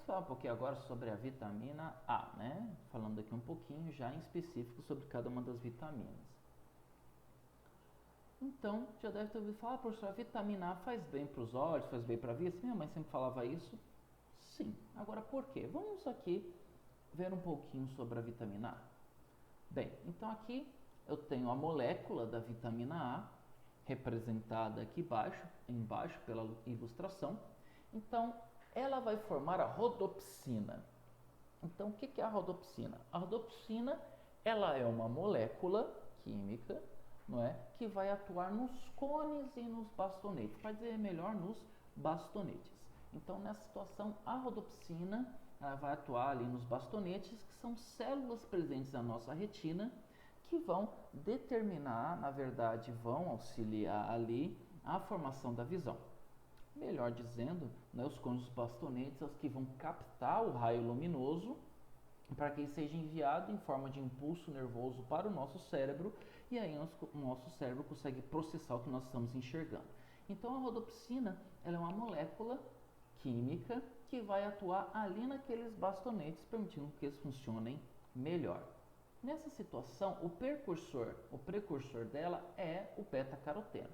Vamos falar um pouquinho agora sobre a vitamina A, né? Falando aqui um pouquinho já em específico sobre cada uma das vitaminas. Então, já deve ter ouvido falar, professor, a vitamina A faz bem para os olhos, faz bem para a vista? Minha mãe sempre falava isso. Sim. Agora, por quê? Vamos aqui ver um pouquinho sobre a vitamina A. Bem, então aqui eu tenho a molécula da vitamina A, representada aqui embaixo pela ilustração. Então, ela vai formar a rodopsina. Então, o que é a rodopsina? A rodopsina, ela é uma molécula química, não é, que vai atuar nos cones e nos bastonetes, para dizer melhor, nos bastonetes. Então, nessa situação, a rodopsina ela vai atuar ali nos bastonetes, que são células presentes na nossa retina, que vão determinar, na verdade, vão auxiliar ali a formação da visão. Melhor dizendo, né, os cones dos bastonetes, os que vão captar o raio luminoso para que ele seja enviado em forma de impulso nervoso para o nosso cérebro, e aí o nosso cérebro consegue processar o que nós estamos enxergando. Então a rodopsina ela é uma molécula química que vai atuar ali naqueles bastonetes, permitindo que eles funcionem melhor. Nessa situação, o precursor dela é o beta-caroteno.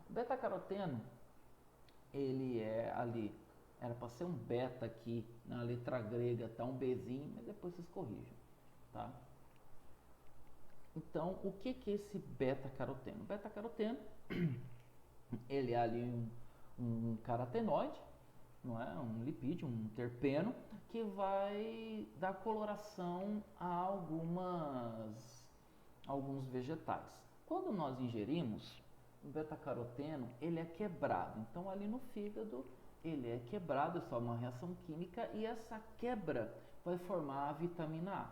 O beta-caroteno, ele é ali, era para ser um beta aqui, na letra grega, tá um Bzinho, mas depois vocês corrigem, tá? Então, o que é esse beta-caroteno? O beta-caroteno, ele é ali um carotenoide, não é? Um lipídio, um terpeno, que vai dar coloração a alguns vegetais. Quando nós ingerimos, o beta-caroteno ele é quebrado. Então, ali no fígado, ele é quebrado, isso é uma reação química, e essa quebra vai formar a vitamina A.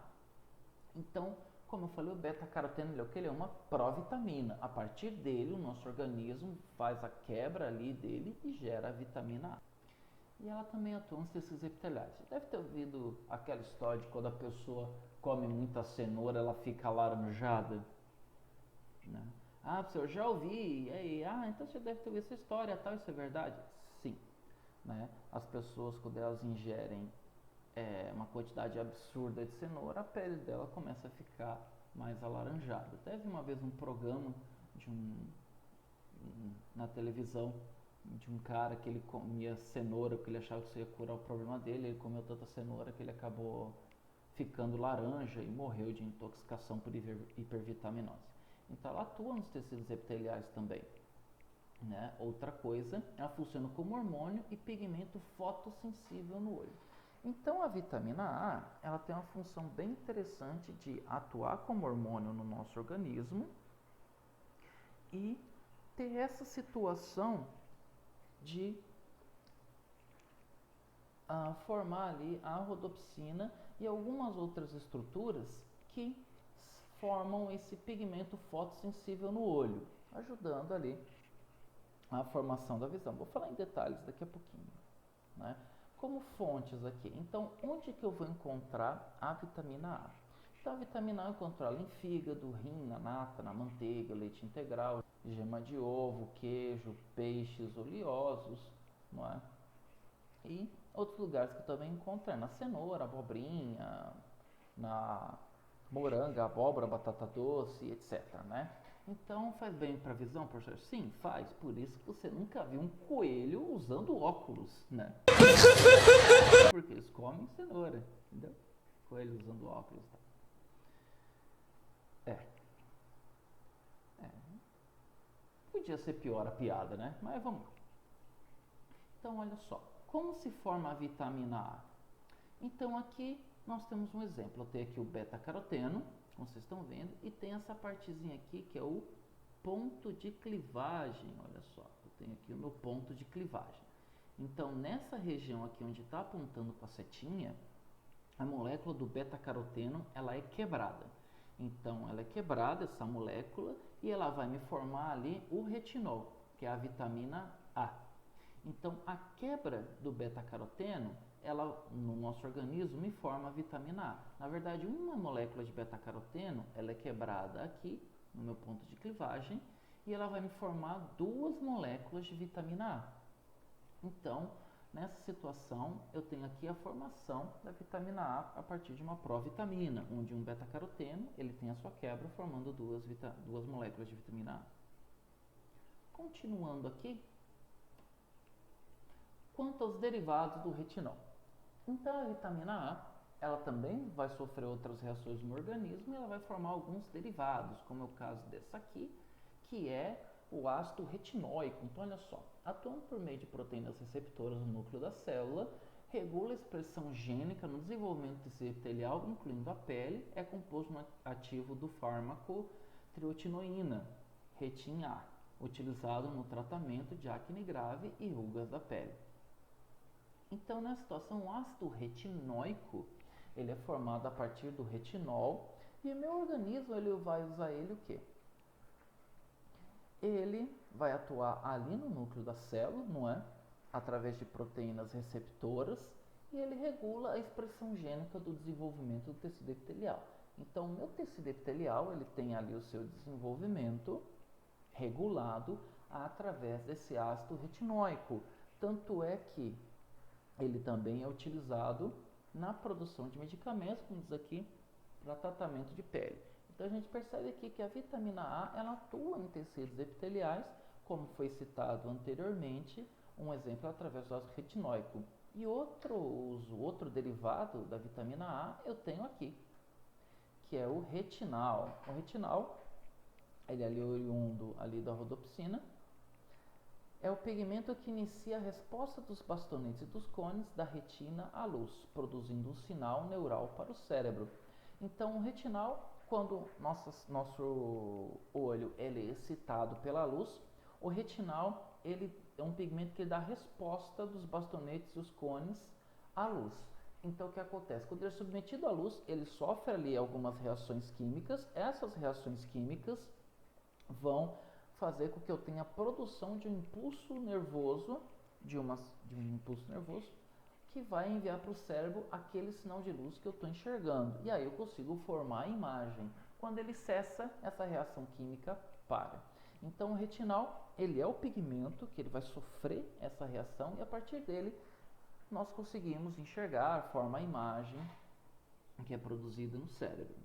Então, como eu falei, o beta-caroteno ele é uma provitamina. A partir dele, o nosso organismo faz a quebra ali dele e gera a vitamina A. E ela também atua nos tecidos epiteliais. Você deve ter ouvido aquela história de quando a pessoa come muita cenoura, ela fica alaranjada, né? Ah, professor, eu já ouvi. E aí, então você deve ter ouvido essa história, tal, isso é verdade? Sim, né? As pessoas, quando elas ingerem uma quantidade absurda de cenoura, a pele dela começa a ficar mais alaranjada. Teve uma vez um programa na televisão de um cara que ele comia cenoura porque ele achava que isso ia curar o problema dele. Ele comeu tanta cenoura que ele acabou ficando laranja e morreu de intoxicação por hipervitaminose. Então ela atua nos tecidos epiteliais também, né? Outra coisa, ela funciona como hormônio e pigmento fotossensível no olho. Então a vitamina A ela tem uma função bem interessante de atuar como hormônio no nosso organismo e ter essa situação de formar ali a rodopsina e algumas outras estruturas que formam esse pigmento fotossensível no olho, ajudando ali a formação da visão. Vou falar em detalhes daqui a pouquinho, né? Como fontes aqui. Então, onde que eu vou encontrar a vitamina A? Então, a vitamina A eu encontro ela em fígado, rim, na nata, na manteiga, leite integral, gema de ovo, queijo, peixes oleosos, não é? E outros lugares que eu também encontro na cenoura, abobrinha, na moranga, abóbora, batata doce, etc, né? Então, faz bem para a visão, professor? Sim, faz. Por isso que você nunca viu um coelho usando óculos, né? Porque eles comem cenoura, entendeu? Coelho usando óculos. Podia ser pior a piada, né? Mas vamos lá. Então, olha só. Como se forma a vitamina A? Então, aqui nós temos um exemplo. Eu tenho aqui o beta-caroteno, como vocês estão vendo, e tem essa partezinha aqui que é o ponto de clivagem. Olha só, eu tenho aqui o meu ponto de clivagem. Então, nessa região aqui onde está apontando com a setinha, a molécula do beta-caroteno ela é quebrada. Então, ela é quebrada, essa molécula, e ela vai me formar ali o retinol, que é a vitamina A. Então, a quebra do beta-caroteno, ela no nosso organismo me forma a vitamina A. Na verdade, uma molécula de beta-caroteno, ela é quebrada aqui, no meu ponto de clivagem, e ela vai me formar duas moléculas de vitamina A. Então, Nessa situação, eu tenho aqui a formação da vitamina A partir de uma provitamina, onde um beta-caroteno ele tem a sua quebra formando duas moléculas de vitamina A. Continuando aqui, quanto aos derivados do retinol. Então, a vitamina A, ela também vai sofrer outras reações no organismo e ela vai formar alguns derivados, como é o caso dessa aqui, que é o ácido retinóico. Então, olha só, atuando por meio de proteínas receptoras no núcleo da célula, regula a expressão gênica no desenvolvimento do tecido epitelial, incluindo a pele, é composto no ativo do fármaco triotinoína, Retin-A, utilizado no tratamento de acne grave e rugas da pele. Então, na situação, o ácido retinóico, ele é formado a partir do retinol e o meu organismo ele vai usar ele o quê? Ele vai atuar ali no núcleo da célula, não é? Através de proteínas receptoras e ele regula a expressão gênica do desenvolvimento do tecido epitelial. Então, o meu tecido epitelial, ele tem ali o seu desenvolvimento regulado através desse ácido retinóico. Tanto é que ele também é utilizado na produção de medicamentos, como diz aqui, para tratamento de pele. Então a gente percebe aqui que a vitamina A ela atua em tecidos epiteliais, como foi citado anteriormente, um exemplo é através do ácido retinóico. E outro derivado da vitamina A eu tenho aqui, que é o retinal. O retinal, ele é ali oriundo ali da rodopsina, é o pigmento que inicia a resposta dos bastonetes e dos cones da retina à luz, produzindo um sinal neural para o cérebro. Então, o retinal, quando nosso olho ele é excitado pela luz, o retinal ele é um pigmento que dá resposta dos bastonetes e os cones à luz. Então, o que acontece? Quando ele é submetido à luz, ele sofre ali algumas reações químicas. Essas reações químicas vão fazer com que eu tenha a produção de um impulso nervoso, que vai enviar para o cérebro aquele sinal de luz que eu estou enxergando. E aí eu consigo formar a imagem. Quando ele cessa, essa reação química para. Então o retinal, ele é o pigmento que ele vai sofrer essa reação e a partir dele nós conseguimos enxergar, formar a imagem que é produzida no cérebro,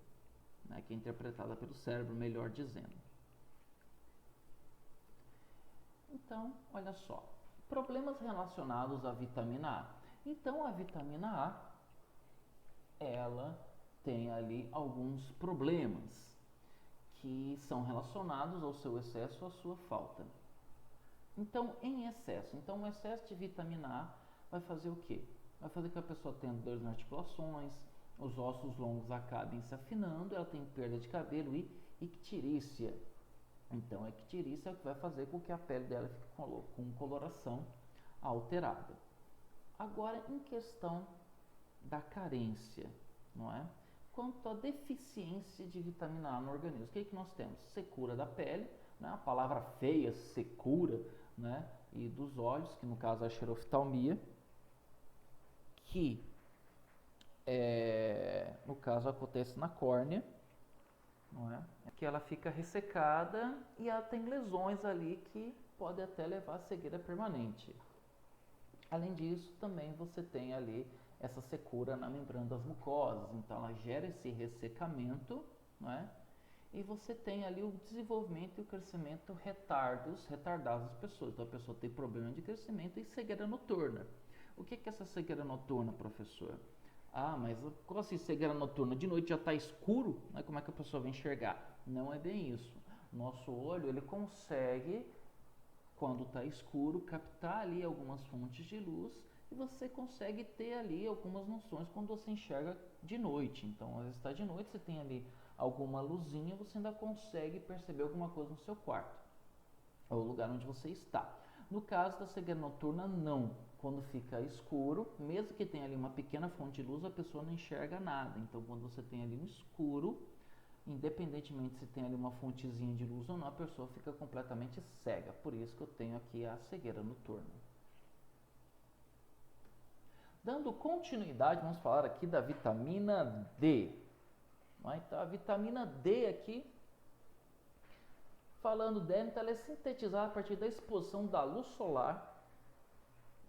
né, que é interpretada pelo cérebro, melhor dizendo. Então, olha só, problemas relacionados à vitamina A. Então, a vitamina A, ela tem ali alguns problemas que são relacionados ao seu excesso ou à sua falta. Então, em excesso. Então, o excesso de vitamina A vai fazer o quê? Vai fazer que a pessoa tenha dores nas articulações, os ossos longos acabem se afinando, ela tem perda de cabelo e icterícia. Então, a icterícia é o que vai fazer com que a pele dela fique com coloração alterada. Agora, em questão da carência, não é? Quanto à deficiência de vitamina A no organismo, o que nós temos? Secura da pele, né? A palavra feia, secura, né? E dos olhos, que no caso é a xeroftalmia, que no caso acontece na córnea, não é? Que ela fica ressecada e ela tem lesões ali que podem até levar a cegueira permanente. Além disso, também você tem ali essa secura na membrana das mucosas, então ela gera esse ressecamento, não é? E você tem ali o desenvolvimento e o crescimento retardados das pessoas. Então a pessoa tem problema de crescimento e cegueira noturna. O que é essa cegueira noturna, professor? Ah, mas como assim cegueira noturna? De noite já está escuro, né? Como é que a pessoa vai enxergar? Não é bem isso. Nosso olho, ele consegue, quando está escuro, captar ali algumas fontes de luz e você consegue ter ali algumas noções quando você enxerga de noite. Então, às vezes está de noite, você tem ali alguma luzinha, você ainda consegue perceber alguma coisa no seu quarto, ou o lugar onde você está. No caso da cegueira noturna, não. Quando fica escuro, mesmo que tenha ali uma pequena fonte de luz, a pessoa não enxerga nada. Então, quando você tem ali no escuro, independentemente se tem ali uma fontezinha de luz ou não, a pessoa fica completamente cega. Por isso que eu tenho aqui a cegueira noturna. Dando continuidade, vamos falar aqui da vitamina D. Então, a vitamina D aqui, falando dela, então ela é sintetizada a partir da exposição da luz solar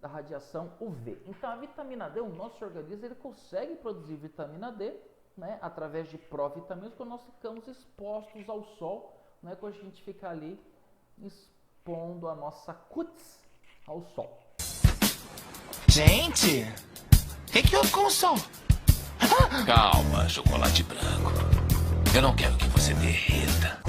da radiação UV. Então a vitamina D, o nosso organismo ele consegue produzir vitamina D, né, através de provitaminas quando nós ficamos expostos ao sol, né, quando a gente fica ali expondo a nossa cutis ao sol. Gente, que houve com o sol? Calma, chocolate branco. Eu não quero que você derreta.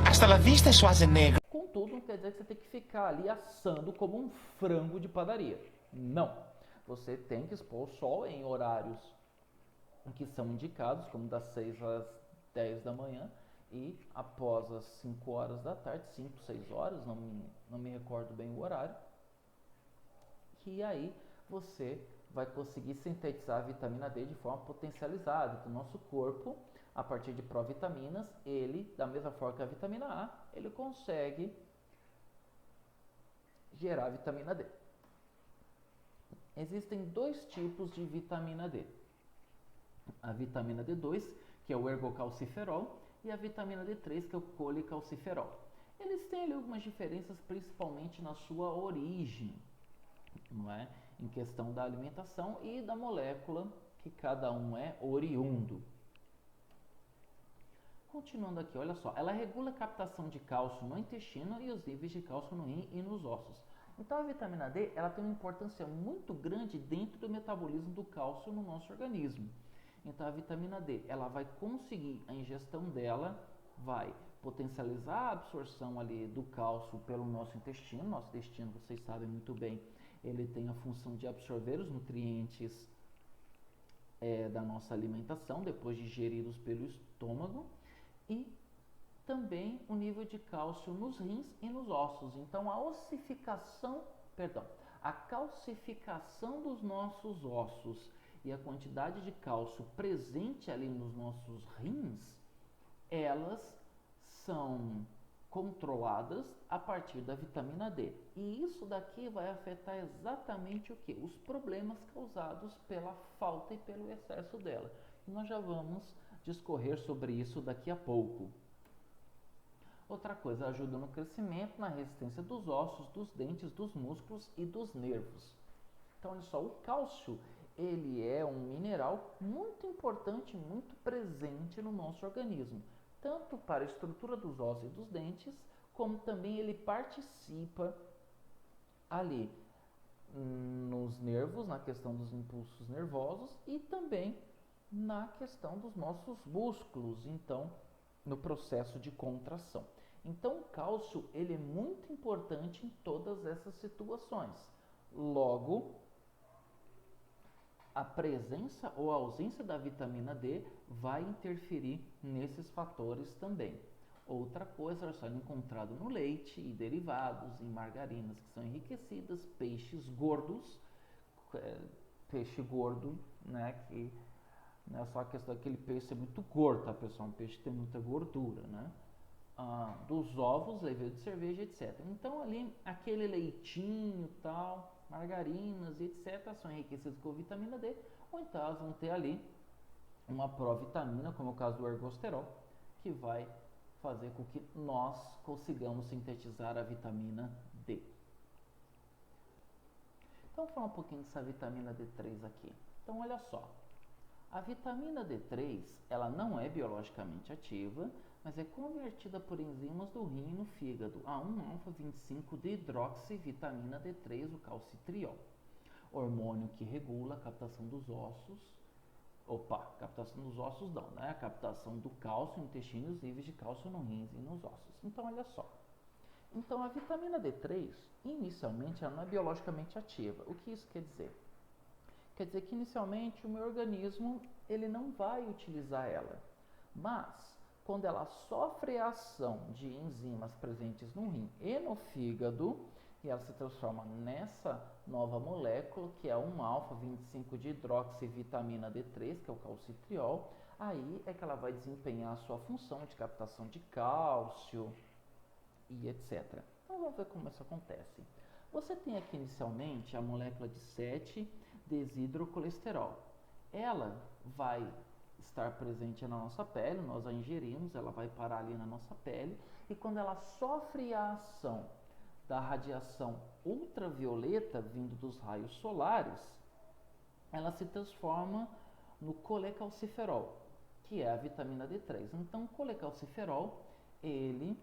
Hasta la vista, Schwarzenegger. Contudo, não quer dizer que você tem que ficar ali assando como um frango de padaria. Não. Você tem que expor o sol em horários que são indicados, como das 6 às 10 da manhã e após as 5 horas da tarde, 5, 6 horas, não me recordo bem o horário. E aí você vai conseguir sintetizar a vitamina D de forma potencializada. Então, o nosso corpo, a partir de provitaminas, ele, da mesma forma que a vitamina A, ele consegue gerar a vitamina D. Existem dois tipos de vitamina D. A vitamina D2, que é o ergocalciferol, e a vitamina D3, que é o colecalciferol. Eles têm ali algumas diferenças, principalmente na sua origem, não é? Em questão da alimentação e da molécula que cada um é oriundo. Continuando aqui, olha só, ela regula a captação de cálcio no intestino e os níveis de cálcio no rim e nos ossos. Então a vitamina D, ela tem uma importância muito grande dentro do metabolismo do cálcio no nosso organismo. Então a vitamina D, ela vai conseguir, a ingestão dela vai potencializar a absorção ali do cálcio pelo nosso intestino. Nosso intestino, vocês sabem muito bem, ele tem a função de absorver os nutrientes da nossa alimentação, depois digeridos pelo estômago, e também o nível de cálcio nos rins e nos ossos. Então a calcificação dos nossos ossos e a quantidade de cálcio presente ali nos nossos rins, elas são controladas a partir da vitamina D. E isso daqui vai afetar exatamente o que? Os problemas causados pela falta e pelo excesso dela. E nós já vamos discorrer sobre isso daqui a pouco. Outra coisa, ajuda no crescimento, na resistência dos ossos, dos dentes, dos músculos e dos nervos. Então, olha só, o cálcio, ele é um mineral muito importante, muito presente no nosso organismo, tanto para a estrutura dos ossos e dos dentes, como também ele participa ali nos nervos, na questão dos impulsos nervosos e também na questão dos nossos músculos, então, no processo de contração. Então, o cálcio, ele é muito importante em todas essas situações. Logo, a presença ou a ausência da vitamina D vai interferir nesses fatores também. Outra coisa, é só encontrado no leite e derivados, em margarinas que são enriquecidas, peixes gordos, peixe gordo, né, que não é só a questão daquele peixe ser muito gordo, tá, pessoal? Um peixe que tem muita gordura, né? Dos ovos, levedura de cerveja, etc. Então, ali, aquele leitinho, tal, margarinas, etc., são enriquecidos com vitamina D, ou então elas vão ter ali uma provitamina, como é o caso do ergosterol, que vai fazer com que nós consigamos sintetizar a vitamina D. Então, vamos falar um pouquinho dessa vitamina D3 aqui. Então, olha só. A vitamina D3, ela não é biologicamente ativa, mas é convertida por enzimas do rim e no fígado a 1-alfa-25-dihidroxivitamina D3, o calcitriol, hormônio que regula a captação dos ossos. Captação dos ossos não, né? A captação do cálcio no intestino e os níveis de cálcio no rins e nos ossos. Então, olha só. Então, a vitamina D3, inicialmente, ela não é biologicamente ativa. O que isso quer dizer? Quer dizer que, inicialmente, o meu organismo ele não vai utilizar ela. Mas, quando ela sofre a ação de enzimas presentes no rim e no fígado, e ela se transforma nessa nova molécula, que é 1-alfa-25-dihidroxivitamina D3, que é o calcitriol, aí é que ela vai desempenhar a sua função de captação de cálcio e etc. Então, vamos ver como isso acontece. Você tem aqui, inicialmente, a molécula de 7-desidrocolesterol. Ela vai estar presente na nossa pele, nós a ingerimos, ela vai parar ali na nossa pele, e quando ela sofre a ação da radiação ultravioleta vindo dos raios solares, ela se transforma no colecalciferol, que é a vitamina D3. Então, o colecalciferol, ele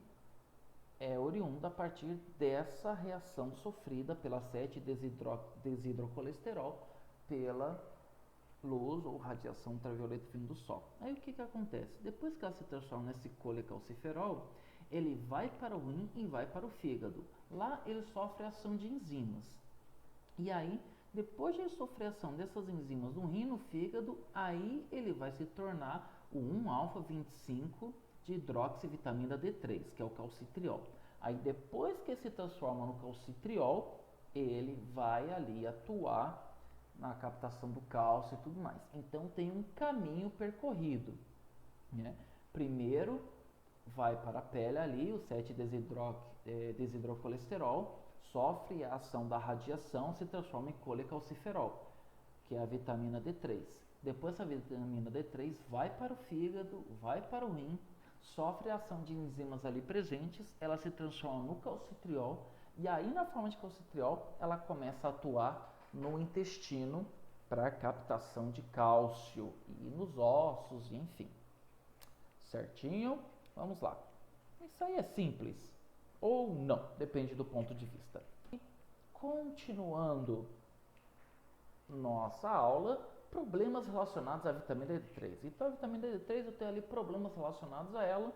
é oriundo a partir dessa reação sofrida pela 7-desidrocolesterol pela luz ou radiação ultravioleta vindo do Sol. Aí o que acontece? Depois que ela se transforma nesse colecalciferol, ele vai para o rim e vai para o fígado. Lá ele sofre a ação de enzimas. E aí, depois de sofrer a ação dessas enzimas no rim e no fígado, aí ele vai se tornar o 1-alfa-25 de hidroxivitamina D3, que é o calcitriol. Aí depois que se transforma no calcitriol, ele vai ali atuar na captação do cálcio e tudo mais. Então tem um caminho percorrido, né? Primeiro vai para a pele ali, o 7-desidrocolesterol, sofre a ação da radiação, se transforma em colecalciferol, que é a vitamina D3. Depois essa vitamina D3 vai para o fígado, vai para o rim, sofre a ação de enzimas ali presentes, ela se transforma no calcitriol, e aí na forma de calcitriol ela começa a atuar no intestino para captação de cálcio e nos ossos, enfim. Certinho? Vamos lá. Isso aí é simples ou não, depende do ponto de vista. E continuando nossa aula, problemas relacionados à vitamina D3. Então a vitamina D3 eu tenho ali problemas relacionados a ela,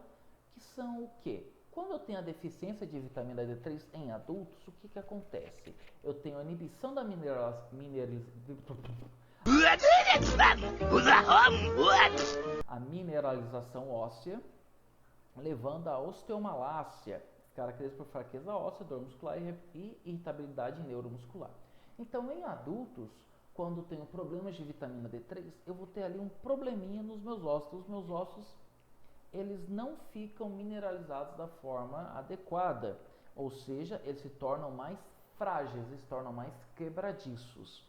que são o quê? Quando eu tenho a deficiência de vitamina D3 em adultos, o que acontece? Eu tenho a inibição da mineralização óssea, levando à osteomalácia, característica por fraqueza óssea, dor muscular e irritabilidade neuromuscular. Então, em adultos, quando tenho problemas de vitamina D3, eu vou ter ali um probleminha nos meus ossos. Os meus ossos, eles não ficam mineralizados da forma adequada, ou seja, eles se tornam mais frágeis, eles se tornam mais quebradiços.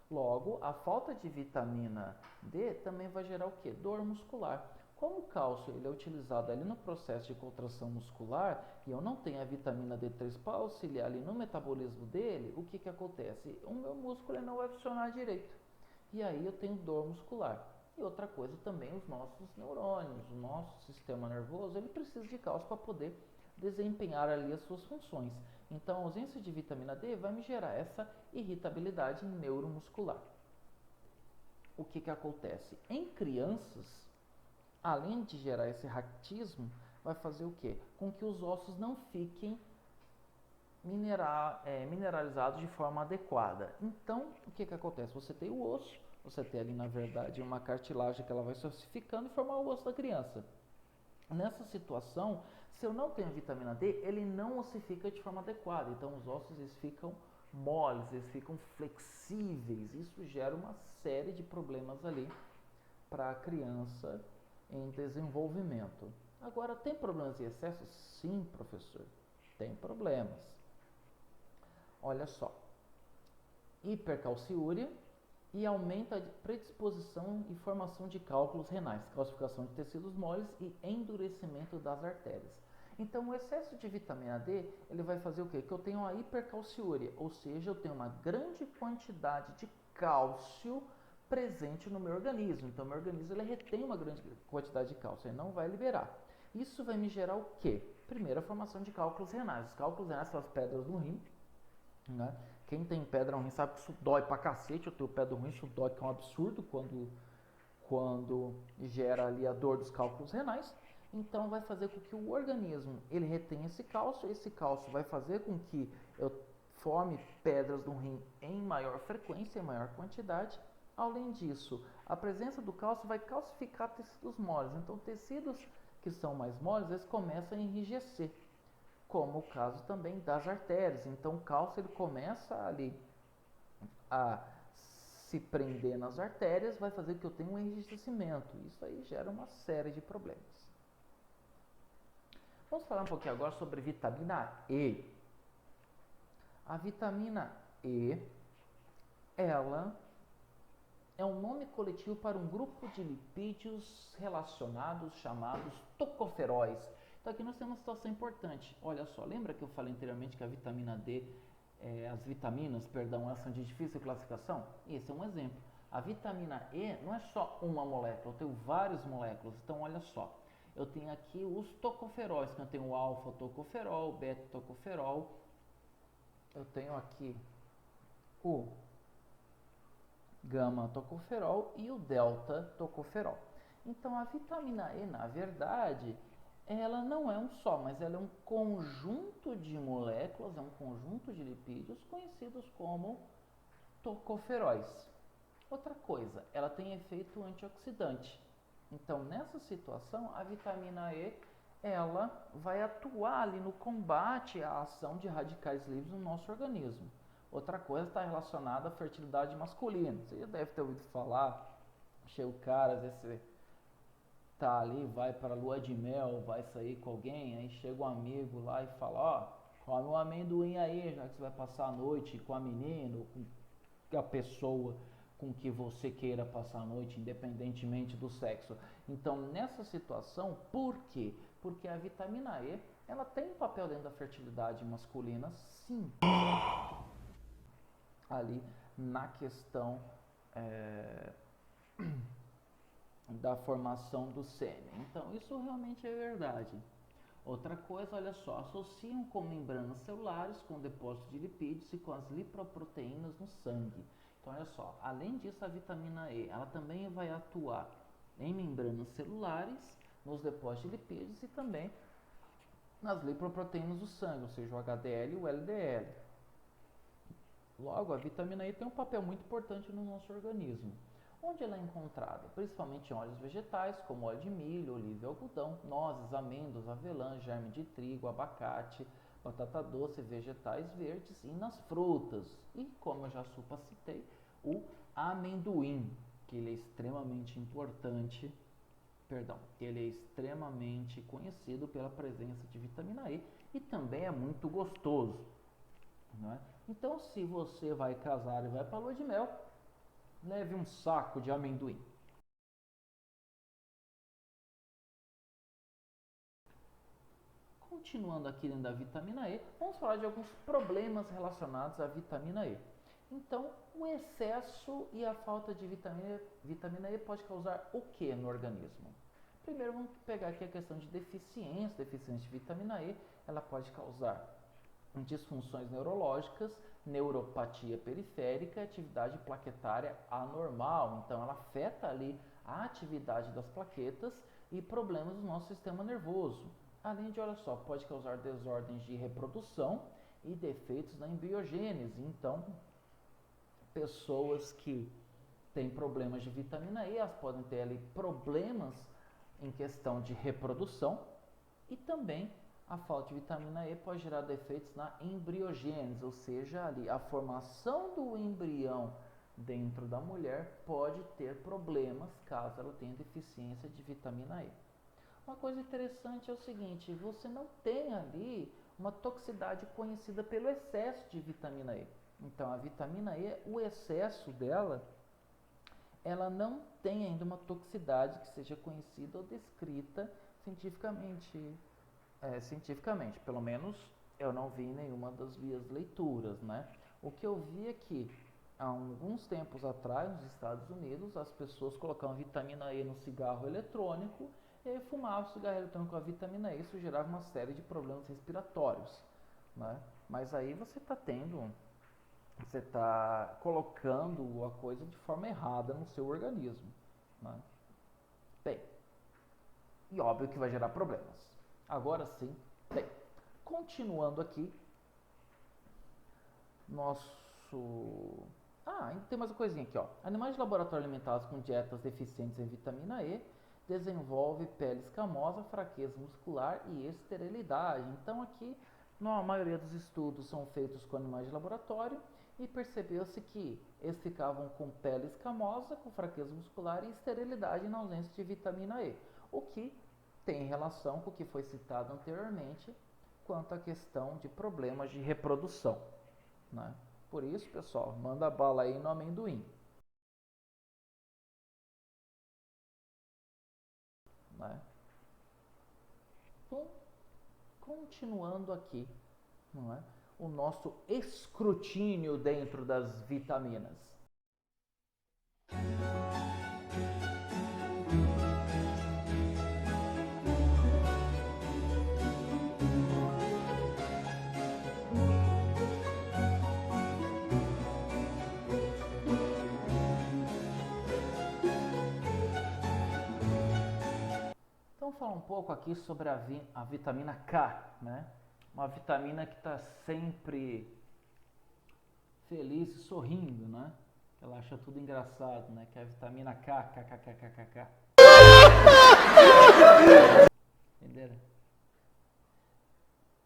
Logo, a falta de vitamina D também vai gerar o quê? Dor muscular. Como o cálcio ele é utilizado ali no processo de contração muscular e eu não tenho a vitamina D3 para auxiliar ali no metabolismo dele, o que acontece? O meu músculo ele não vai funcionar direito. E aí eu tenho dor muscular. E outra coisa também, os nossos neurônios, o nosso sistema nervoso, ele precisa de cálcio para poder desempenhar ali as suas funções. Então, a ausência de vitamina D vai me gerar essa irritabilidade neuromuscular. O que acontece? Em crianças, além de gerar esse raquitismo, vai fazer o quê? Com que os ossos não fiquem mineralizados de forma adequada. Então, o que acontece? Você tem o osso, você tem ali, na verdade, uma cartilagem que ela vai se ossificando e formar o osso da criança. Nessa situação, se eu não tenho vitamina D, ele não ossifica de forma adequada. Então, os ossos eles ficam moles, eles ficam flexíveis. Isso gera uma série de problemas ali para a criança em desenvolvimento. Agora, tem problemas em excesso? Sim, professor, tem problemas. Olha só, hipercalciúria e aumenta a predisposição e formação de cálculos renais, calcificação de tecidos moles e endurecimento das artérias. Então, o excesso de vitamina D, ele vai fazer o quê? Que eu tenho uma hipercalciúria, ou seja, eu tenho uma grande quantidade de cálcio presente no meu organismo. Então, meu organismo ele retém uma grande quantidade de cálcio, ele não vai liberar. Isso vai me gerar o quê? Primeiro, a formação de cálculos renais. Os cálculos renais são as pedras no rim, né? Quem tem pedra no rim sabe que isso dói pra cacete. Eu tenho pedra no rim, isso dói, que é um absurdo quando gera ali a dor dos cálculos renais. Então, vai fazer com que o organismo ele retenha esse cálcio vai fazer com que eu forme pedras no rim em maior frequência, em maior quantidade. Além disso, a presença do cálcio vai calcificar tecidos moles. Então, tecidos que são mais moles, eles começam a enrijecer, como o caso também das artérias. Então, o cálcio ele começa ali a se prender nas artérias, vai fazer com que eu tenha um enrijecimento. Isso aí gera uma série de problemas. Vamos falar um pouquinho agora sobre vitamina E. A vitamina E, ela é um nome coletivo para um grupo de lipídios relacionados chamados tocoferóis. Então, Só que nós temos uma situação importante. Olha só, lembra que eu falei anteriormente que a vitamina D, as vitaminas, perdão, elas são de difícil classificação? Esse é um exemplo. A vitamina E não é só uma molécula, eu tenho várias moléculas. Então, olha só, eu tenho aqui os tocoferóis, que eu tenho o alfa-tocoferol, o beta-tocoferol, eu tenho aqui o gama-tocoferol e o delta-tocoferol. Então, a vitamina E, na verdade, ela não é um só, mas ela é um conjunto de moléculas, é um conjunto de lipídios conhecidos como tocoferóis. Outra coisa, ela tem efeito antioxidante. Então, nessa situação, a vitamina E, ela vai atuar ali no combate à ação de radicais livres no nosso organismo. Outra coisa está relacionada à fertilidade masculina. Você já deve ter ouvido falar, chega o cara, às vezes você tá ali, vai para a lua de mel, vai sair com alguém, aí chega um amigo lá e fala, ó, come um amendoim aí, já que você vai passar a noite com a menina, ou com a pessoa com que você queira passar a noite, independentemente do sexo. Então, nessa situação, por quê? Porque a vitamina E, ela tem um papel dentro da fertilidade masculina, sim. Ali na questão da formação do sêmen. Então, isso realmente é verdade. Outra coisa, olha só, associam com membranas celulares, com depósito de lipídios e com as lipoproteínas no sangue. Então, olha só, além disso, a vitamina E, ela também vai atuar em membranas celulares, nos depósitos de lipídios e também nas lipoproteínas do sangue, ou seja, o HDL e o LDL. Logo, a vitamina E tem um papel muito importante no nosso organismo. Onde ela é encontrada? Principalmente em óleos vegetais, como óleo de milho, oliva e algodão, nozes, amêndoas, avelã, germe de trigo, abacate, batata doce, vegetais verdes e nas frutas. E, como eu já citei, o amendoim, que ele é extremamente importante, ele é extremamente conhecido pela presença de vitamina E e também é muito gostoso, não é? Então, se você vai casar e vai para a lua de mel, leve um saco de amendoim. Continuando aqui dentro da vitamina E, vamos falar de alguns problemas relacionados à vitamina E. Então, o excesso e a falta de vitamina E pode causar o que no organismo? Primeiro, vamos pegar aqui a questão de deficiência de vitamina E. Ela pode causar disfunções neurológicas, neuropatia periférica, atividade plaquetária anormal. Então, ela afeta ali a atividade das plaquetas e problemas do nosso sistema nervoso. Além de, olha só, pode causar desordens de reprodução e defeitos na embriogênese. Então, pessoas que têm problemas de vitamina E, elas podem ter ali problemas em questão de reprodução e também a falta de vitamina E pode gerar defeitos na embriogênese, ou seja, ali a formação do embrião dentro da mulher pode ter problemas caso ela tenha deficiência de vitamina E. Uma coisa interessante é o seguinte, você não tem ali uma toxicidade conhecida pelo excesso de vitamina E. Então, a vitamina E, o excesso dela, ela não tem ainda uma toxicidade que seja conhecida ou descrita cientificamente. Pelo menos eu não vi nenhuma das minhas leituras, né? O que eu vi é que há alguns tempos atrás, nos Estados Unidos, as pessoas colocavam vitamina E no cigarro eletrônico e fumavam o cigarro eletrônico com a vitamina E, isso gerava uma série de problemas respiratórios, né? Mas aí você está colocando a coisa de forma errada no seu organismo, né? Bem, e óbvio que vai gerar problemas. Agora sim, bem, continuando aqui, ainda tem mais uma coisinha aqui, ó. Animais de laboratório alimentados com dietas deficientes em vitamina E desenvolvem pele escamosa, fraqueza muscular e esterilidade. Então aqui, a maioria dos estudos são feitos com animais de laboratório e percebeu-se que eles ficavam com pele escamosa, com fraqueza muscular e esterilidade na ausência de vitamina E, o que tem relação com o que foi citado anteriormente quanto à questão de problemas de reprodução, né? Por isso, pessoal, manda bala aí no amendoim, né? Então, continuando aqui, não é? O nosso escrutínio dentro das vitaminas. Então, falar um pouco aqui sobre a vitamina K, né? Uma vitamina que está sempre feliz e sorrindo, né? Ela acha tudo engraçado, né? Que é a vitamina K, KKKKK. Entenderam?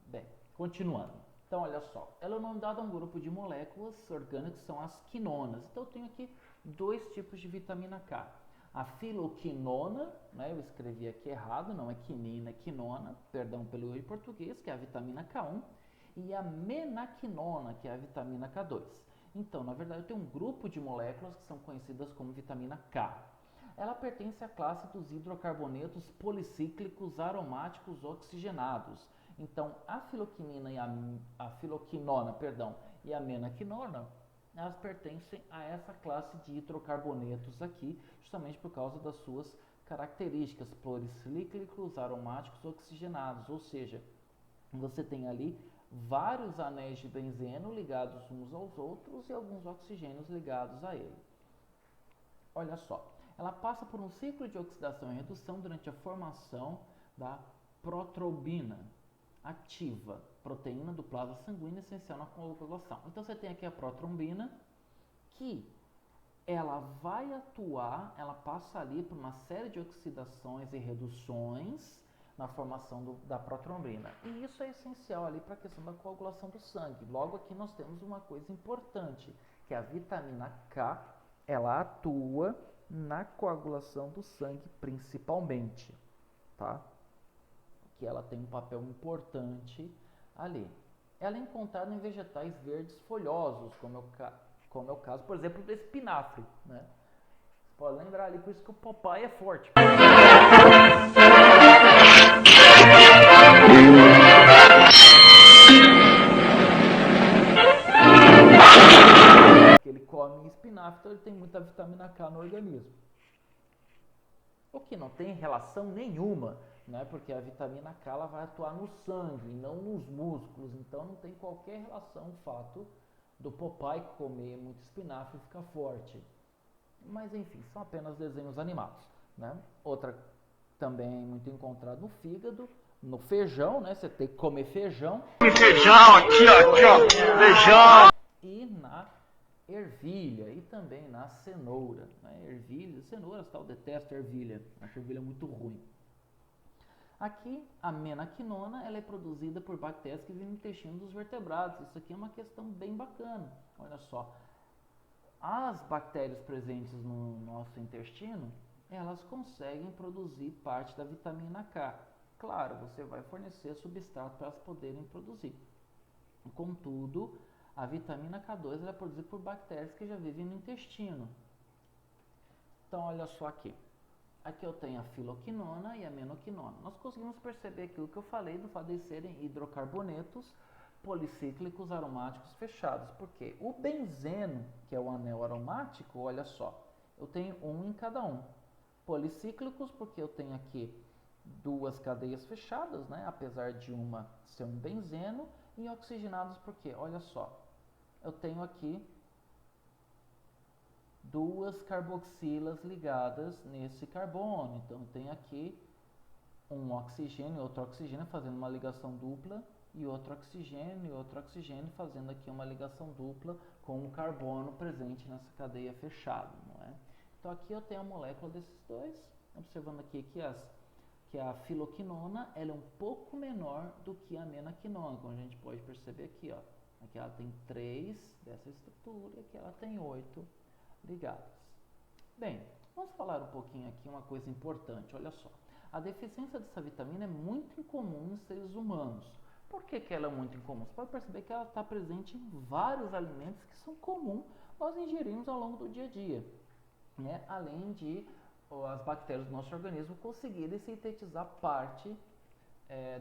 Bem, continuando. Então, olha só. Ela é o nome dado a um grupo de moléculas orgânicas que são as quinonas. Então, eu tenho aqui dois tipos de vitamina K. A filoquinona, né, eu escrevi aqui errado, não é quinina, é quinona, perdão pelo erro em português, que é a vitamina K1, e a menaquinona, que é a vitamina K2. Então, na verdade, eu tenho um grupo de moléculas que são conhecidas como vitamina K. Ela pertence à classe dos hidrocarbonetos policíclicos aromáticos oxigenados. Então, a filoquinina e a filoquinona, e a menaquinona, elas pertencem a essa classe de hidrocarbonetos aqui, justamente por causa das suas características policíclicos aromáticos oxigenados, ou seja, você tem ali vários anéis de benzeno ligados uns aos outros e alguns oxigênios ligados a ele. Olha só, ela passa por um ciclo de oxidação e redução durante a formação da protrombina ativa, proteína do plasma sanguíneo essencial na coagulação. Então você tem aqui a protrombina, que ela vai atuar, ela passa ali por uma série de oxidações e reduções na formação da protrombina. E isso é essencial ali para a questão da coagulação do sangue. Logo aqui nós temos uma coisa importante, que a vitamina K, ela atua na coagulação do sangue principalmente, tá? Que ela tem um papel importante ali. Ela é encontrada em vegetais verdes folhosos, como é o caso, por exemplo, do espinafre, né? Você pode lembrar ali, por isso que o Popeye é forte. Porque ele come espinafre, então ele tem muita vitamina K no organismo. O que não tem relação nenhuma, né? Porque a vitamina K ela vai atuar no sangue, não nos músculos, então não tem qualquer relação o fato do Popeye comer muito espinafre e ficar forte. Mas enfim, são apenas desenhos animados, né? Outra também muito encontrada no fígado, no feijão, né? Você tem que comer feijão. Feijão, aqui ó, feijão! E na ervilha e também na cenoura, né? Ervilha, cenouras, tal, detesto ervilha, acho ervilha muito ruim. Aqui, a menaquinona, ela é produzida por bactérias que vivem no intestino dos vertebrados. Isso aqui é uma questão bem bacana, olha só. As bactérias presentes no nosso intestino, elas conseguem produzir parte da vitamina K. Claro, você vai fornecer substrato para elas poderem produzir. Contudo, a vitamina K2 ela é produzida por bactérias que já vivem no intestino. Então, olha só aqui. Aqui eu tenho a filoquinona e a menaquinona. Nós conseguimos perceber aquilo que eu falei do fato de serem hidrocarbonetos policíclicos aromáticos fechados. Porque o benzeno, que é o anel aromático, olha só, eu tenho um em cada um. Policíclicos, porque eu tenho aqui duas cadeias fechadas, né? Apesar de uma ser um benzeno. E oxigenados porque, olha só, eu tenho aqui duas carboxilas ligadas nesse carbono. Então, eu tenho aqui um oxigênio e outro oxigênio fazendo uma ligação dupla e outro oxigênio fazendo aqui uma ligação dupla com o carbono presente nessa cadeia fechada, não é? Então, aqui eu tenho a molécula desses dois, observando aqui que a filoquinona ela é um pouco menor do que a menaquinona, como a gente pode perceber aqui, ó. Aqui ela tem 3 dessa estrutura, aqui ela tem 8 ligadas. Bem, vamos falar um pouquinho aqui uma coisa importante, olha só. A deficiência dessa vitamina é muito incomum nos seres humanos. Por que ela é muito incomum? Você pode perceber que ela está presente em vários alimentos que são comuns nós ingerirmos ao longo do dia a dia, né? Além de as bactérias do nosso organismo conseguirem sintetizar parte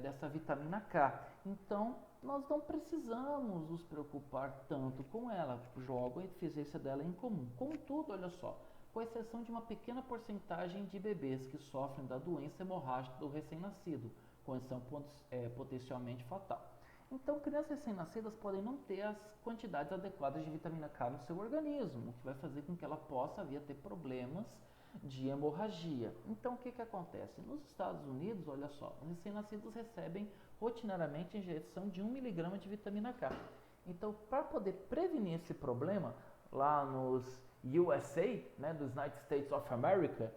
dessa vitamina K. Então, nós não precisamos nos preocupar tanto com ela. Jogo a eficiência dela em comum. Contudo, olha só, com exceção de uma pequena porcentagem de bebês que sofrem da doença hemorrágica do recém-nascido, condição potencialmente fatal. Então, crianças recém-nascidas podem não ter as quantidades adequadas de vitamina K no seu organismo, o que vai fazer com que ela possa vir a ter problemas de hemorragia. Então, o que acontece? Nos Estados Unidos, olha só, os recém-nascidos recebem rotineiramente a injeção de 1 mg de vitamina K. Então, para poder prevenir esse problema, lá nos USA, né, dos United States of America,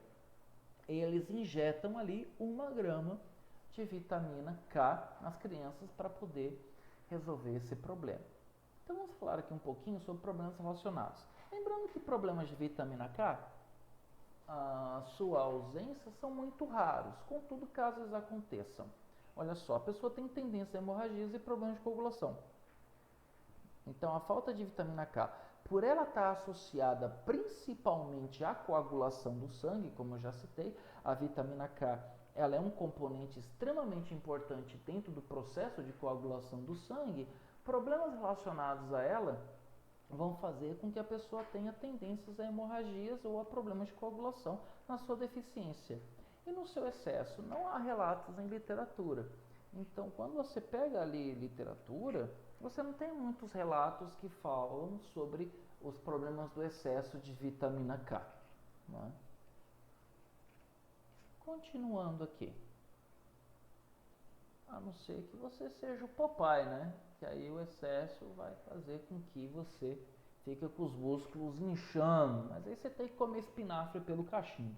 eles injetam ali 1 grama de vitamina K nas crianças para poder resolver esse problema. Então, vamos falar aqui um pouquinho sobre problemas relacionados. Lembrando que problemas de vitamina K, a sua ausência são muito raros, contudo, caso eles aconteçam. Olha só, a pessoa tem tendência a hemorragias e problemas de coagulação. Então, a falta de vitamina K, por ela estar associada principalmente à coagulação do sangue, como eu já citei, a vitamina K ela é um componente extremamente importante dentro do processo de coagulação do sangue. Problemas relacionados a ela vão fazer com que a pessoa tenha tendências a hemorragias ou a problemas de coagulação na sua deficiência. E no seu excesso, não há relatos em literatura. Então, quando você pega ali literatura, você não tem muitos relatos que falam sobre os problemas do excesso de vitamina K. Né? Continuando aqui. A não ser que você seja o Popeye, né? Que aí o excesso vai fazer com que você fique com os músculos inchando. Mas aí você tem que comer espinafre pelo cachimbo.